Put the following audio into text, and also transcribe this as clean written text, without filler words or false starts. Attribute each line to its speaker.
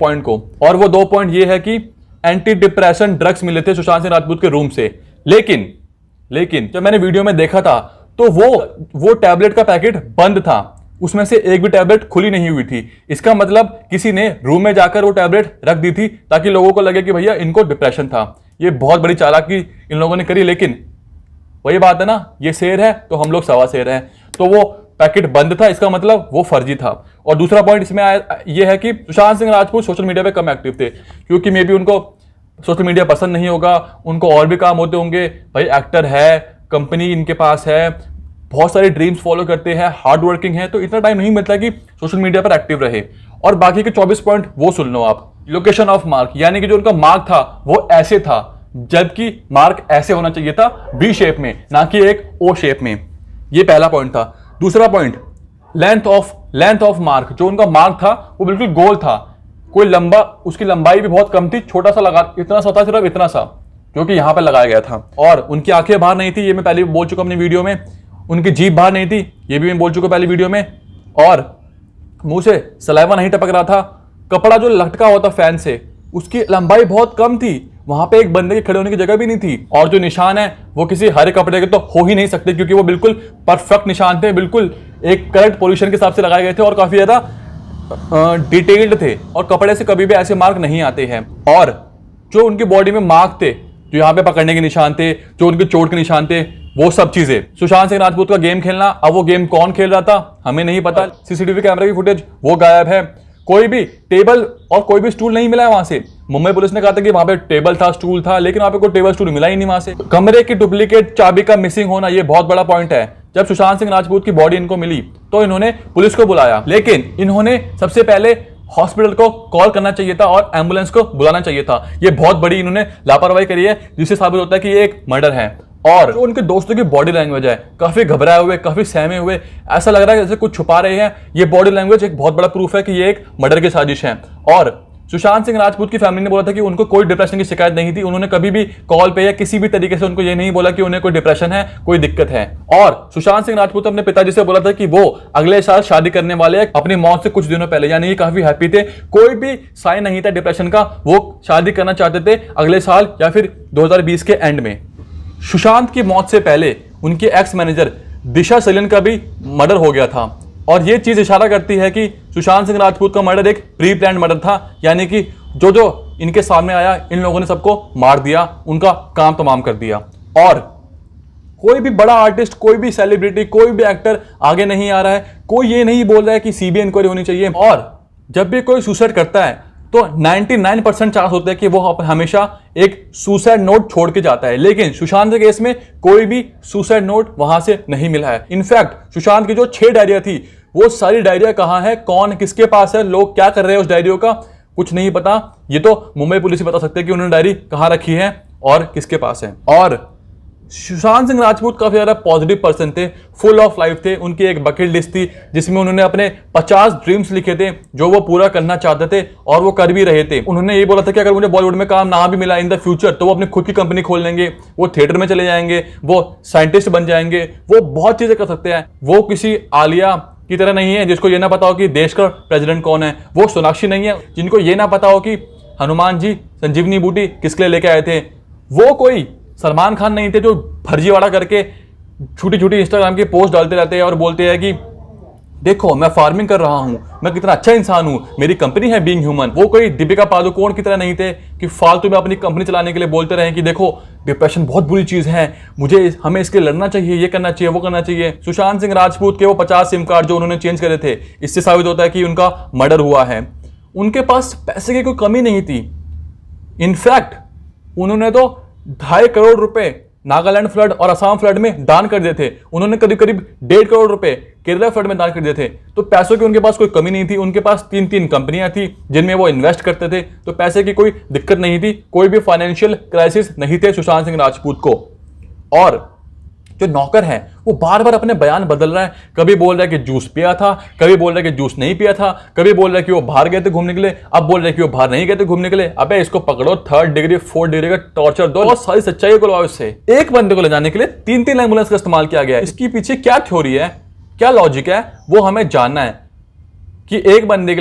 Speaker 1: Point को, और वो 2 पॉइंट ये है कि एंटी डिप्रेशन ड्रग्स मिले थे सुशांत सिंह राजपूत के रूम से। लेकिन जब मैंने वीडियो में देखा था तो वो टैबलेट का पैकेट बंद था, उसमें से एक भी टैबलेट खुली नहीं हुई थी। इसका मतलब किसी ने रूम में जाकर वो टैबलेट रख दी थी ताकि लोगों को लगे कि भैया इनको डिप्रेशन था। ये बहुत बड़ी चालाकी इन लोगों ने करी, लेकिन वही बात है ना, ये शेर है तो हम लोग सवा शेर हैं। तो वो पैकेट बंद था, इसका मतलब वो फर्जी था। और दूसरा पॉइंट इसमें ये है कि सुशांत सिंह राजपूत सोशल मीडिया पे कम एक्टिव थे, क्योंकि मे बी उनको सोशल मीडिया पसंद नहीं होगा, उनको और भी काम होते होंगे। भाई एक्टर है, कंपनी इनके पास है, बहुत सारे ड्रीम्स फॉलो करते हैं, हार्ड वर्किंग है, तो इतना टाइम नहीं मिलता कि सोशल मीडिया पर एक्टिव रहे। और बाकी के 24 पॉइंट वो सुन लो आप। लोकेशन ऑफ मार्क, यानी कि जो उनका मार्क था वो ऐसे था, जबकि मार्क ऐसे होना चाहिए था, बी शेप में, ना कि एक ओ शेप में। ये पहला पॉइंट था। दूसरा पॉइंट, लेंथ ऑफ मार्क, जो उनका मार्क था वो बिल्कुल गोल था, कोई लंबा, उसकी लंबाई भी बहुत कम थी, छोटा सा लगा, इतना सा था, सिर्फ इतना सा, जो कि यहां पर लगाया गया था। और उनकी आंखें बाहर नहीं थी, ये मैं पहले बोल चुका अपनी वीडियो में। उनकी जीभ बाहर नहीं थी, ये भी मैं बोल चुका पहली वीडियो में। और मुंह से सलाइवा नहीं टपक रहा था। कपड़ा जो लटका हुआ था फैन से, उसकी लंबाई बहुत कम थी, वहां पे एक बंदे के खड़े होने की जगह भी नहीं थी। और जो निशान है वो किसी हरे कपड़े के तो हो ही नहीं सकते, क्योंकि वो बिल्कुल परफेक्ट निशान थे, बिल्कुल एक करेक्ट पोजीशन के हिसाब से लगाए गए थे और काफी ज्यादा डिटेल्ड थे। और कपड़े से कभी भी ऐसे मार्क नहीं आते हैं। और जो उनकी बॉडी में मार्क थे, जो यहाँ पे पकड़ने के निशान थे, जो उनके चोट के निशान थे, वो सब चीजें, सुशांत सिंह राजपूत का गेम खेलना, अब वो गेम कौन खेल रहा था हमें नहीं पता। सीसीटीवी कैमरे की फुटेज वो गायब है, कोई भी टेबल और कोई भी स्टूल नहीं मिला है वहां से। मुंबई पुलिस ने कहा था कि वहां पे टेबल था, स्टूल था, लेकिन वहां पे कोई टेबल स्टूल मिला ही नहीं वहां से। कमरे की डुप्लीकेट चाबी का मिसिंग होना, ये बहुत बड़ा पॉइंट है। जब सुशांत सिंह राजपूत की बॉडी इनको मिली तो इन्होंने पुलिस को बुलाया, लेकिन इन्होंने सबसे पहले हॉस्पिटल को कॉल करना चाहिए था और एम्बुलेंस को बुलाना चाहिए था। ये बहुत बड़ी इन्होंने लापरवाही करी है, जिससे साबित होता है कि ये एक मर्डर है। और जो उनके दोस्तों की बॉडी लैंग्वेज है, काफी घबराए हुए, काफी सहमे हुए, ऐसा लग रहा है जैसे कुछ छुपा रहे हैं। ये बॉडी लैंग्वेज एक बहुत बड़ा प्रूफ है कि ये एक मर्डर की साजिश है। और सुशांत सिंह राजपूत की फैमिली ने बोला था कि उनको कोई डिप्रेशन की शिकायत नहीं थी। उन्होंने कभी भी कॉल पे या किसी भी तरीके से उनको ये नहीं बोला कि उन्हें कोई डिप्रेशन है, कोई दिक्कत है। और सुशांत सिंह राजपूत अपने पिताजी से बोला था कि वो अगले साल शादी करने वाले हैं, अपनी मौत से कुछ दिनों पहले, यानी कि काफी हैप्पी थे। कोई भी साइन नहीं था डिप्रेशन का, वो शादी करना चाहते थे अगले साल या फिर 2020 के एंड में। सुशांत की मौत से पहले उनके एक्स मैनेजर दिशा सलिन का भी मर्डर हो गया था। और यह चीज इशारा करती है कि सुशांत सिंह राजपूत का मर्डर एक प्री प्लान्ड मर्डर था, यानी कि जो जो इनके सामने आया, इन लोगों ने सबको मार दिया, उनका काम तमाम कर दिया। और कोई भी बड़ा आर्टिस्ट, कोई भी सेलिब्रिटी, कोई भी एक्टर आगे नहीं आ रहा है, कोई ये नहीं बोल रहा है कि सीबीआई इंक्वायरी होनी चाहिए। और जब भी कोई सुसाइड करता है तो 99% चांस होते हैं कि वो हमेशा एक सुसाइड नोट छोड़ के जाता है, लेकिन सुशांत के केस में कोई भी सुसाइड नोट वहां से नहीं मिला है। इनफैक्ट सुशांत की जो 6 डायरिया थी, वो सारी डायरिया कहां है, कौन किसके पास है, लोग क्या कर रहे हैं उस डायरियों का, कुछ नहीं पता। ये तो मुंबई पुलिस ही बता सकते हैं कि उन्होंने डायरी कहां रखी है और किसके पास है। और सुशांत सिंह राजपूत काफी ज्यादा पॉजिटिव पर्सन थे, फुल ऑफ लाइफ थे। उनकी एक बकेट लिस्ट थी जिसमें उन्होंने अपने 50 ड्रीम्स लिखे थे जो वो पूरा करना चाहते थे, और वो कर भी रहे थे। उन्होंने ये बोला था कि अगर मुझे बॉलीवुड में काम ना भी मिला इन द फ्यूचर, तो वो अपनी खुद की कंपनी खोल लेंगे, वो थिएटर में चले जाएंगे, वो साइंटिस्ट बन जाएंगे, वो बहुत चीजें कर सकते हैं। वो किसी आलिया की तरह नहीं है जिसको ये ना पता हो कि देश का प्रेसिडेंट कौन है। वो सोनाक्षी नहीं है जिनको ये ना पता हो कि हनुमान जी संजीवनी बूटी किसके लिए लेके आए थे। वो कोई सलमान खान नहीं थे जो फर्जीवाड़ा करके छोटी छोटी इंस्टाग्राम की पोस्ट डालते रहते हैं और बोलते हैं कि देखो मैं फार्मिंग कर रहा हूं, मैं कितना अच्छा इंसान हूं, मेरी कंपनी है बीइंग ह्यूमन। वो कोई दीपिका पादुकोण की तरह नहीं थे कि फालतू में अपनी कंपनी चलाने के लिए बोलते रहे कि देखो डिप्रेशन बहुत बुरी चीज है, हमें इसके लड़ना चाहिए, ये करना चाहिए, वो करना चाहिए। सुशांत सिंह राजपूत के वो 50 सिम कार्ड जो उन्होंने चेंज करे थे, इससे साबित होता है कि उनका मर्डर हुआ है। उनके पास पैसे की कोई कमी नहीं थी। इनफैक्ट उन्होंने तो 2.5 करोड़ रुपए नागालैंड फ्लड और असम फ्लड में दान कर दिए थे। उन्होंने करीब करीब 1.5 करोड़ रुपए केरला फ्लड में दान कर दिए थे। तो पैसों की उनके पास कोई कमी नहीं थी। उनके पास 3 कंपनियां थी जिनमें वो इन्वेस्ट करते थे, तो पैसे की कोई दिक्कत नहीं थी, कोई भी फाइनेंशियल क्राइसिस नहीं थे सुशांत सिंह राजपूत को। और जो नौकर है वो बार बार अपने बयान बदल रहा है, कभी बोल रहा है कि जूस पिया था, कभी बोल रहा है कि जूस नहीं पिया था, कभी बोल रहा है कि वो बाहर गए थे घूमने के लिए, अब बोल रहे हैं कि वो बाहर नहीं गए थे घूमने के लिए। अबे इसको पकड़ो, 3rd डिग्री 4th डिग्री का टॉर्चर दो, बहुत सारी सच्चाई को लगाओ इससे। एक बंदे को ले जाने के लिए 3 एम्बुलेंस का इस्तेमाल किया गया है। इसके पीछे क्या थ्योरी है, क्या लॉजिक है, वो हमें जानना है कि एक बंदे के लिए